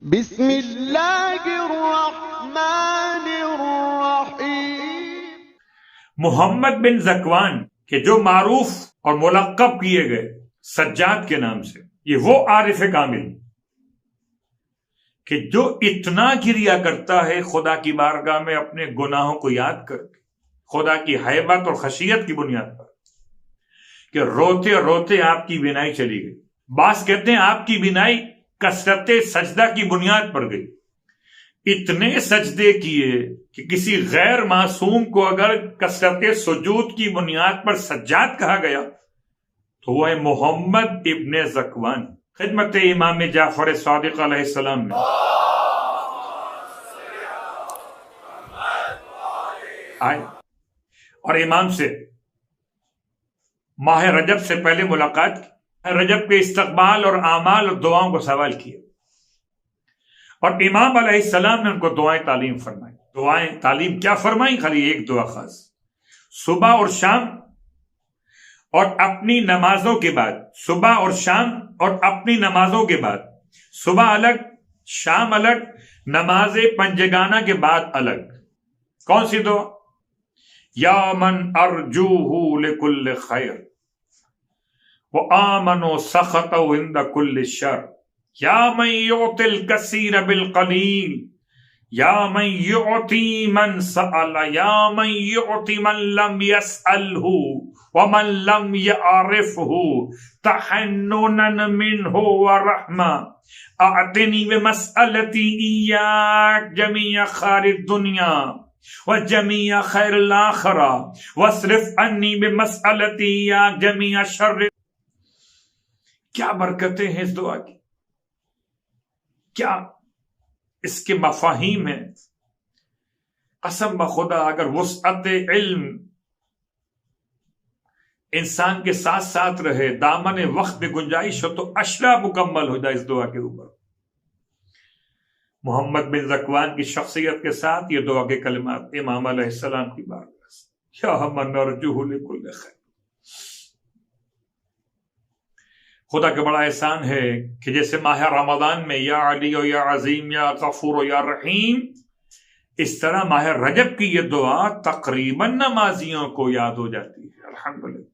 بسم اللہ الرحمن الرحیم۔ محمد بن ذکوان کہ جو معروف اور ملقب کیے گئے سجاد کے نام سے، یہ وہ عارف کامل کہ جو اتنا گریا کرتا ہے خدا کی بارگاہ میں اپنے گناہوں کو یاد کر کے، خدا کی ہیبت اور خشیت کی بنیاد پر، کہ روتے روتے آپ کی بینائی چلی گئی۔ بعض کہتے ہیں آپ کی بینائی کثرت سجدہ کی بنیاد پر گئی، اتنے سجدے کیے کہ کسی غیر معصوم کو اگر کثرت سجود کی بنیاد پر سجاد کہا گیا تو وہ ہے محمد ابن ذکوان۔ خدمت امام جعفر صادق علیہ السلام میں آئے اور امام سے ماہ رجب سے پہلے ملاقات کی، رجب کے استقبال اور اعمال اور دعاؤں کو سوال کیا، اور امام علیہ السلام نے ان کو دعائیں تعلیم فرمائی۔ دعائیں تعلیم کیا فرمائی؟ خالی ایک دعا خاص، صبح اور شام اور اپنی نمازوں کے بعد، صبح اور شام اور اپنی نمازوں کے بعد، صبح الگ شام الگ، نماز پنجگانہ کے بعد الگ۔ کون سی دعا؟ یا من ارجوہ لکل خیر وآمنوا سخطوا عند كل شر، یا من یعطی الکثیر بالقلیل، یا من یعطی من سأل، یا من یعطی من لم یسألہ ومن لم یعرفہ تحننا منہ ورحمہ، اعطنی بمسألتی ایاک جمیع خیر الدنیا وجمیع خیر الآخرہ واصرف عنی بمسألتی ایاک جمیع شر۔ کیا برکتیں ہیں اس دعا کی، کیا اس کے مفاہیم ہیں۔ قسم بخدا اگر وسعت علم انسان کے ساتھ ساتھ رہے، دامن وقت میں گنجائش ہو، تو اشرا مکمل ہو جائے اس دعا کے اوپر۔ محمد بن ذکوان کی شخصیت کے ساتھ یہ دعا کے کلمات امام علیہ السلام کی بارگاہ سے، یا من نرجوہ لکل خیر۔ خدا کا بڑا احسان ہے کہ جیسے ماہ رمضان میں یا علی و یا عظیم یا غفور و یا رحیم، اس طرح ماہ رجب کی یہ دعا تقریباً نمازیوں کو یاد ہو جاتی ہے۔ الحمدللہ۔